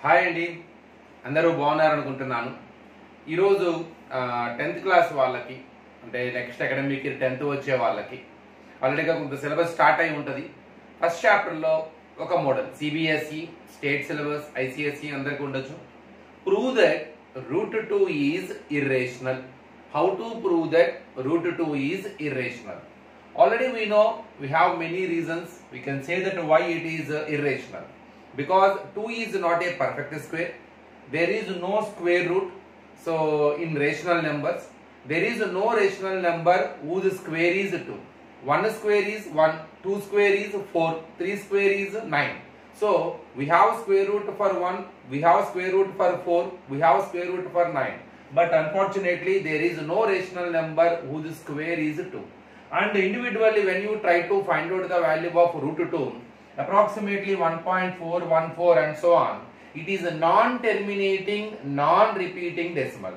Hi అండి, అందరూ బాగున్నారనుకుంటున్నాను. ఈరోజు 10th క్లాస్ వాళ్ళకి అంటే నెక్స్ట్ అకాడమిక్ 10th వచ్చే వాళ్ళకి ఆల్రెడీగా కొంత సిలబస్ స్టార్ట్ అయి ఉంటుంది. ఫస్ట్ చాప్టర్లో ఒక model CBSE, state syllabus, ICSE అందరికీ ఉండొచ్చు. Prove that root 2 is irrational. How to prove that root 2 is irrational? Already we know we have many reasons. We can say that why it is irrational. Because 2 is not a perfect square. There is no square root. So in rational numbers, there is no rational number whose square is 2. 1 square is 1, 2 square is 4, 3 square is 9. So we have square root for 1, we have square root for 4, we have square root for 9. But unfortunately there is no rational number whose square is 2. And individually when you try to find out the value of root 2, approximately 1.414 and so on, it is a non-terminating, non-repeating decimal.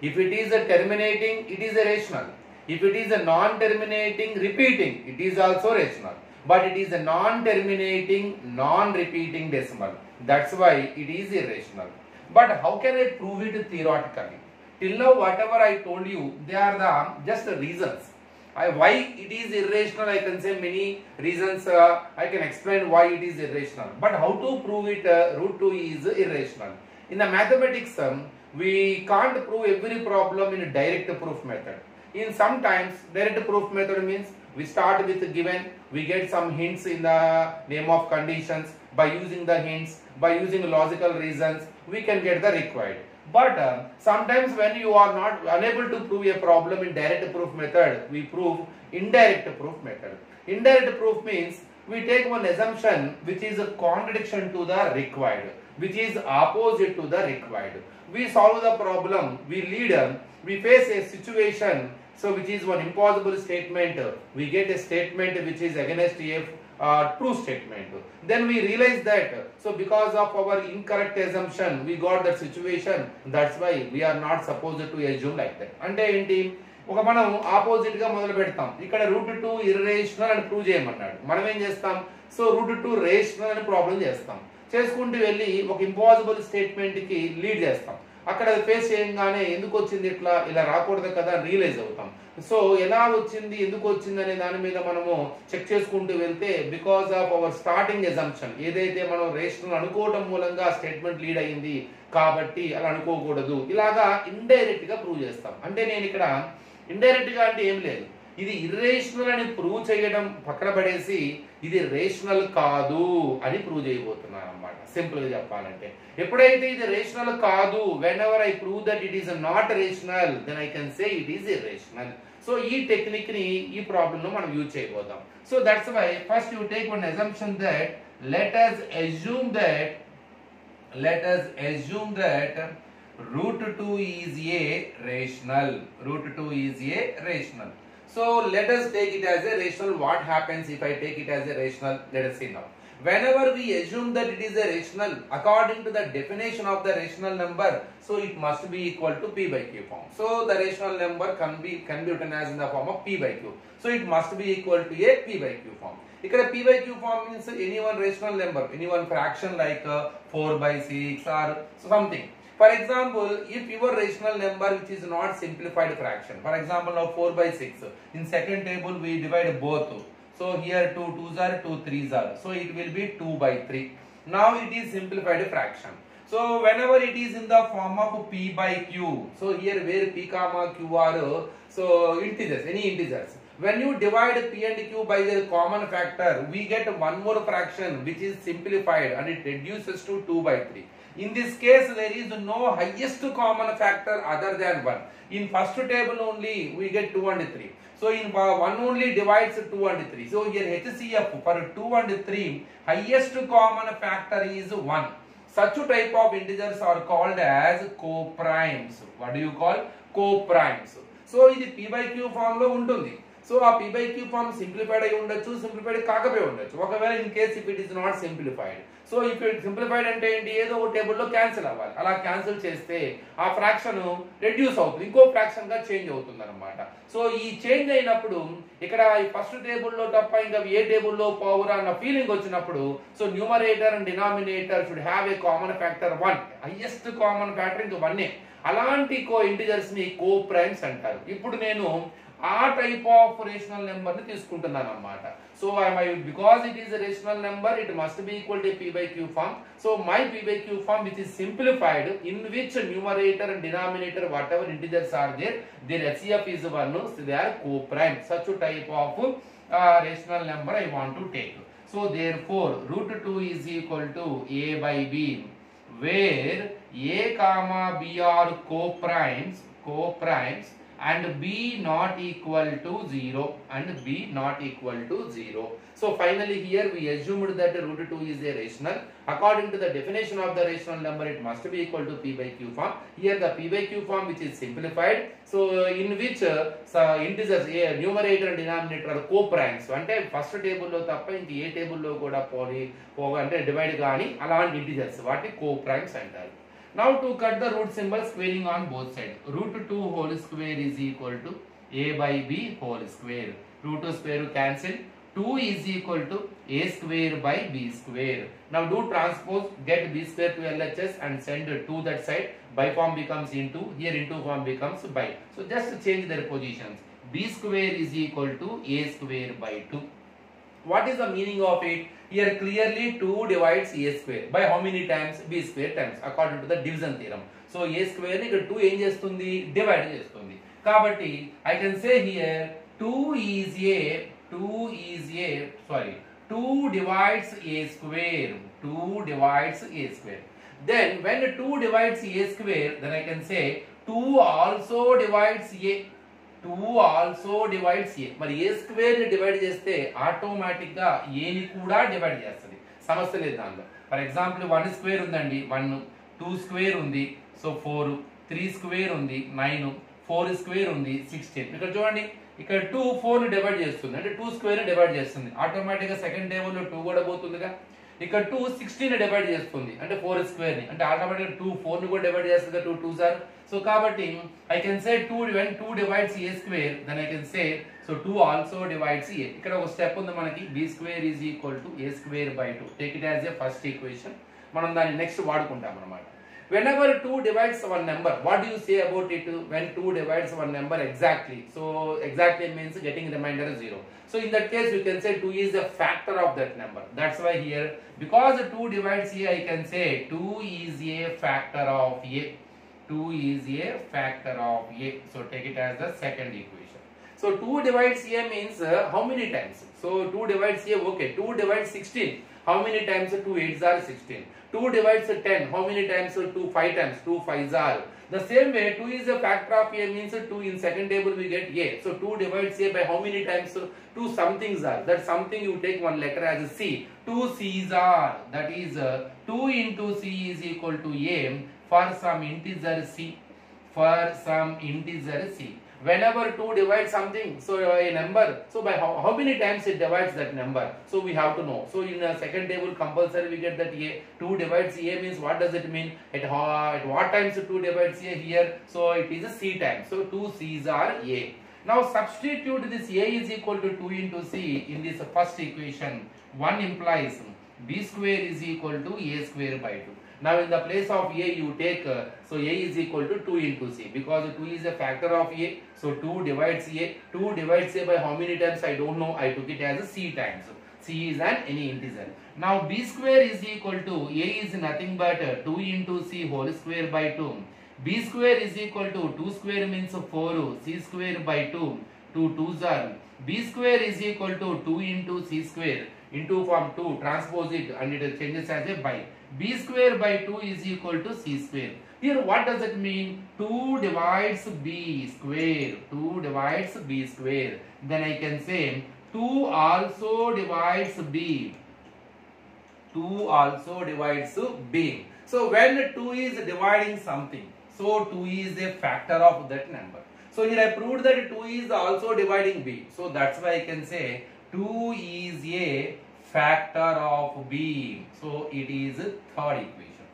If it is a terminating, it is a rational. If it is a non-terminating, repeating, it is also rational. But it is a non-terminating, non-repeating decimal. That's why it is irrational. But how can I prove it theoretically? Till now whatever I told you, they are the just the reasons. Why it is irrational, I can say many reasons. I can explain why it is irrational. But how to prove it root 2 is irrational? In the mathematics, we can't prove every problem in a direct proof method. In sometimes direct proof method means we start with given, we get some hints in the name of conditions. By using the hints, by using logical reasons, we can get the required. But sometimes when you are not unable to prove a problem in direct proof method, we prove indirect proof method. Indirect proof means we take one assumption which is a contradiction to the required, which is opposite to the required. We solve the problem, we face a situation, so which is one impossible statement, we get a statement which is against a true statement. Then we realize that, so because of our incorrect assumption, we got that situation. That's why we are not supposed to assume like that. అంటే ఏంటి, ఒక మనం opposite గా మొదలు పెడతాం. ఇక్కడ route 2 irrational అని prove చేయమన్నాడు. మనం ఏం చేస్తాం, సో రూట్ 2 రేషనల్ అని ప్రాబ్లం చేస్తాం. చేసుకుంటూ వెళ్ళి ఒక ఇంపాసిబుల్ స్టేట్మెంట్ కి లీడ్ చేస్తాం. అక్కడ ఫేస్ చేయగానే ఎందుకు వచ్చింది ఇట్లా, ఇలా రాకూడదు కదా రియలైజ్ అవుతాం. సో ఎలా వచ్చింది, ఎందుకు వచ్చింది అనే దాని మీద మనము చెక్ చేసుకుంటూ వెళ్తే, because of our starting assumption, ఏదైతే మనం రేషనల్ అనుకోవడం మూలంగా స్టేట్మెంట్ లీడ్ అయ్యింది కాబట్టి అలా అనుకోకూడదు, ఇలాగా ఇండైరెక్ట్ గా ప్రూవ్ చేస్తాం. అంటే నేను ఇక్కడ ఇండైరెక్ట్ గా అంటే ఏం లేదు, ఇది ఇర్రేషనల్ అని ప్రూవ్ చేయడం పక్కన పడేసి ఇది రేషనల్ కాదు అని ప్రూవ్ చేయబోతున్నాను అన్నమాట. సింపుల్ గా చెప్పాలంటే, ఎప్పుడైతే ఇది రేషనల్ కాదు, whenever I prove that it is not rational, then I can say it is irrational. So ఈ టెక్నిక్ ని ఈ ప్రాబ్లం లో మనం యూజ్ చేయబోతాం. So that's why first you take one assumption that let us assume that root 2 is a rational. Root 2 is a rational. So let us take it as a rational. What happens if I take it as a rational? Let us see now. Whenever we assume that it is a rational, according to the definition of the rational number, so it must be equal to p by q form. So the rational number can be written as in the form of p by q. So it must be equal to a p by q form. Here p by q form means any one rational number, any one fraction like 4 by 6 or something. For example, if your rational number which is not simplified fraction, for example now 4 by 6, in second table we divide both. So here 2 2s are, 2 3s are. So it will be 2 by 3. Now it is simplified fraction. So whenever it is in the form of p by q, so here where p comma q are so integers, any integers. When you divide p and q by their common factor, we get one more fraction which is simplified and it reduces to 2 by 3. In this case, there is no highest common factor other than 1. In first table only, we get 2 and 3. So in 1 only divides 2 and 3. So here HCF for 2 and 3, highest common factor is 1. Such type of integers are called as co-primes. What do you call? Co-primes. So ఇది p by q form లో ఉంటుంది. So ఆ p by q form simplified అయి ఉండొచ్చు, simplified కాకపోయి ఉండొచ్చు. ఒకవేళ in case if it is not simplified, so if it simplified అంటే ఏంటి, ఏదో ఒక టేబుల్లో క్యాన్సిల్ అవ్వాలి. అలా క్యాన్సిల్ చేస్తే ఆ ఫ్రాక్షన్ రెడ్యూస్ అవుతుంది, ఇంకో ఫ్రాక్షన్ గా చేంజ్ అవుతుంది అనమాట. సో ఈ చేంజ్ అయినప్పుడు ఇక్కడ ఈ ఫస్ట్ టేబుల్లో తప్ప ఇంకా ఏ టేబుల్లో పవర్ అన్న ఫీలింగ్ వచ్చినప్పుడు, so numerator and denominator should have a common factor 1. Highest common factor ఇంకా 1. అలాంటి ఇంటిజర్స్ ని కో ప్రైమ్స్ అంటారు. ఇప్పుడు నేను ఆ టైప్ ఆఫ్ రేషనల్ నెంబర్ ని తీసుకుంటున్నాను అన్నమాట. So because it is rational number, it must be equal to p by q form. So my p by q form which is simplified, in which numerator and denominator whatever integers are there, their HCF is 1, so they are co-prime. Such a type of rational number I want to take. So therefore root 2 is equal to a by b, where a comma b are co-primes and b not equal to 0 and b not equal to 0. So finally here we assumed that root 2 is a rational. According to the definition of the rational number, it must be equal to p by q form. Here the p by q form which is simplified, so in which integers a numerator and denominator are co-primes. అంటే first table లో తప్ప ఇంక ఏ table లో కూడా అంటే divide గాని అలాంటి integers వాటి co-primes అంటారు. Now to cut the root symbol, squaring on both sides. Root 2 whole square is equal to a by b whole square. Root 2 square cancel. 2 is equal to a square by b square. Now do transpose, get b square to LHS and send 2 that side. By form becomes into, here into form becomes by. So just change their positions. B square is equal to a square by 2. What is the meaning of it? Here clearly 2 divides a square by how many times? B square times, according to the division theorem. So a square ni 2 ఏం చేస్తుంది, divide చేస్తుంది. కాబట్టి I can say here 2 divides a square. 2 divides a square. Then when 2 divides a square, then I can say 2 also divides a. 2 also divides a. మరి a square ని divide చేస్తే automatic గా a ని కూడా divide చేస్తుంది, సమస్య లేదు దానిలో. ఫర్ ఎగ్జాంపుల్ 1 స్క్వేర్ ఉందండి 1, 2 స్క్వేర్ ఉంది సో 4, 3 స్క్వేర్ ఉంది 9, 4 స్క్వేర్ ఉంది 16. ఇక్కడ చూడండి, ఇక్కడ 2 4 ని డివైడ్ చేస్తుంది, అంటే 2 స్క్వేర్ ని డివైడ్ చేస్తుంది. ఆటోమేటిక్ గా సెకండ్ టేబుల్ లో 2 కూడా పోతుందిగా. ఇక్కడ 2 16 ని డివైడ్ చేస్తుంది, అంటే 4 స్క్వేర్ ని, అంటే ఆటోమేటిక్ 2 4 ని కూడా డివైడ్ చేస్తుంది. 2 2s are. సో కాబట్టి I can say 2 when 2 divides a square, then I can say so 2 also divides a. ఇక్కడ ఒక స్టెప్ ఉంది మనకి, b square is equal to a square by 2. Take it as a first equation. మనం దాన్ని next వాడుకుంటాం అన్నమాట. Whenever 2 divides one number, what do you say about it? When 2 divides one number exactly, so exactly means getting remainder 0. So in that case you can say 2 is a factor of that number. That's why here, because 2 divides a, I can say 2 is a factor of a. 2 is a factor of a. So take it as the second equation. So 2 divides a means how many times? So 2 divides a, okay. 2 divides 16. How many times? 2 8s are 16. 2 divides 10. How many times? 2 5 times. 2 5s are. The same way 2 is a factor of a means 2 in second table we get a. So 2 divides a by how many times? 2 somethings are. That something you take one letter as a c. 2 c's are. That is 2 into c is equal to a for some integer c. For some integer c. Whenever 2 divides something, so a number, so by how many times it divides that number, so we have to know. So in a second table compulsory we get that a. 2 divides a means what does it mean? At what times 2 divides a here? So it is a c times. So 2 c's are a. Now substitute this a is equal to 2 into c in this first equation. 1 implies b square is equal to a square by 2. Now in the place of a you take so a is equal to 2 into c, because 2 is a factor of a. So 2 divides a. 2 divides a by how many times I don't know. I took it as a c times. C is an any integer. Now b square is equal to a is nothing but 2 into c whole square by 2. B square is equal to 2 square means 4, c square by 2. 2 2s are. B square is equal to 2 into c square into form 2, transpose it and it changes as a by. B square by 2 is equal to c square. Here what does it mean? 2 divides b square. 2 divides b square. Then I can say 2 also divides b. 2 also divides b. So when 2 is dividing something, so 2 is a factor of that number. So here I proved that 2 is also dividing b. So that's why I can say 2 is a factor of b. So it is third equation.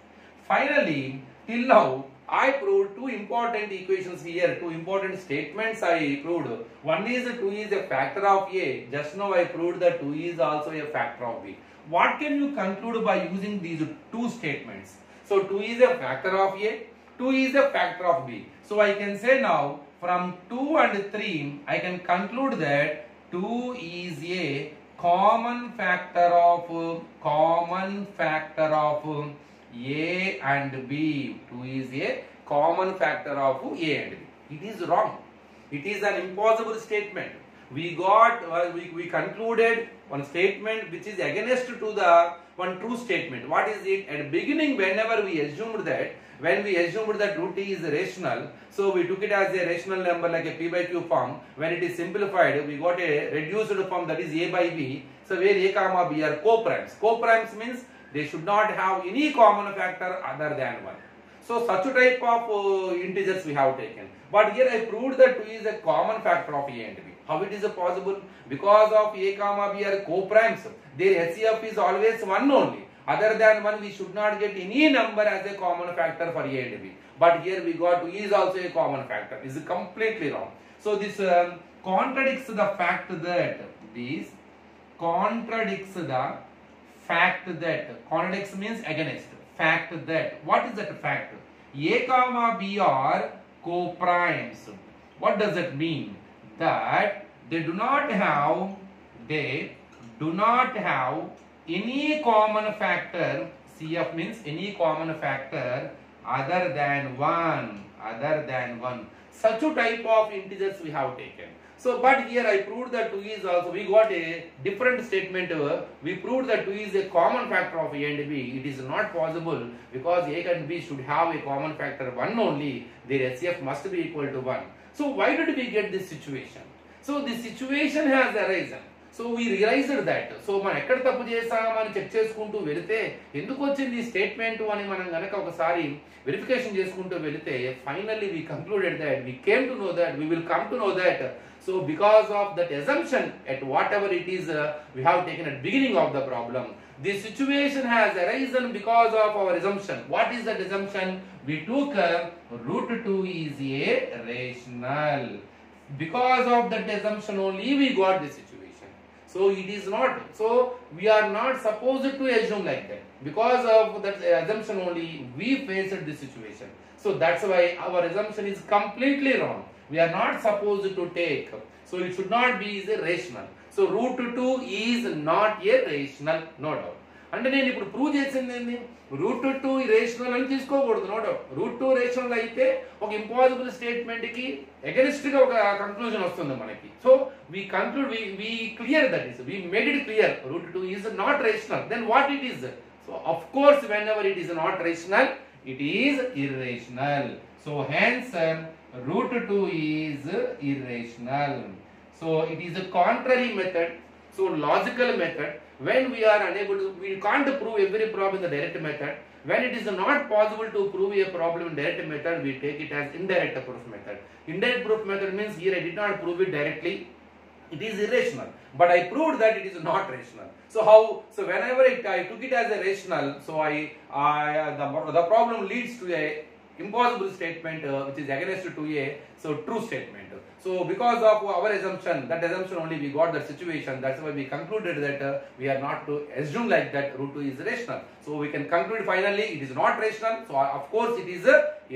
Finally, till now I proved two important equations here, two important statements I proved. One is 2 is a factor of a. Just now I proved that 2 is also a factor of b. What can you conclude by using these two statements? So 2 is a factor of a, 2 is a factor of b. So I can say now from 2 and 3 I can conclude that 2 is a common factor of a and b. 2 is a common factor of a and b. It is wrong. It is an impossible statement. We concluded one statement which is against to the one true statement. What is it? At the beginning, whenever we assumed that, when we assumed that root is rational, so we took it as a rational number like a p by q form. When it is simplified, we got a reduced form, that is a by b. So where a comma b are co-primes. Co-primes means they should not have any common factor other than 1. So such a type of integers we have taken. But here I proved that 2 is a common factor of a and b. How it is possible? Because of a comma b are co-primes, their HCF is always 1 only. Other than 1, we should not get any number as a common factor for a and b. But here we got 2 is also a common factor. This is completely wrong. So this contradicts the fact that contradicts means against. Fact that, what is that fact? A comma b are co-primes. What does that mean? That they do not have any common factor. CF means any common factor other than 1. Such a type of integers we have taken. So but here I proved that 2 is also, we got a different statement. We proved that 2 is a common factor of a and b. It is not possible because a and b should have a common factor 1 only. Their HCF must be equal to 1. So why did we get this situation? So this situation has arisen. So we realized that. So మనం ఎక్కడ తప్పు చేసామని check చేసుకుంటూ వెళితే ఎందుకు వచ్చింది ఈ statement అని మనం గనక ఒకసారి వెరిఫికేషన్ చేసుకుంటూ వెళితే finally we concluded that we will come to know that. So because of that assumption at whatever it is we have taken at beginning of the problem, this situation has arisen because of our assumption. What is that assumption? We took root 2 is a rational. Because of that assumption only we got this situation. So it is not. So we are not supposed to assume like that. Because of that assumption only we faced this situation. So that's why our assumption is completely wrong. We are not supposed to take. So it should not be a rational. So root 2 is not a rational, no doubt. అంటే నేను ఇప్పుడు prove చేసింది ఏంటి? Route 2 rational అని తీసుకోకూడదు, no doubt. Route 2 rational అయితే ఒక impossible statement కి అగెనిస్ట్ గా ఒక కంక్లూజన్ వస్తుంది మనకి. So we conclude, we clear that is, we made it clear root 2 is not rational. Then what it is? So of course whenever it is not rational, it is irrational. So hence root 2 is irrational. So it is a contrary method. So logical method. When we are unable to, we can't prove every problem in the direct method. When it is not possible to prove a problem in direct method, we take it as indirect proof method. Indirect proof method means here I did not prove it directly. It is irrational, but I proved that it is not rational. So how? So whenever I took it as a rational, so the problem leads to a impossible statement which is against to a true statement. So because of our assumption, that assumption only we got that situation. That's why we concluded that we are not to assume like that root 2 is rational. So we can conclude finally it is not rational. So of course it is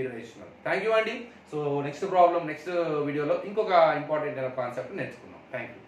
irrational. Thank you, Andy. So next problem, next video lo inkoka important concept నేర్చుకుందాం. Thank you.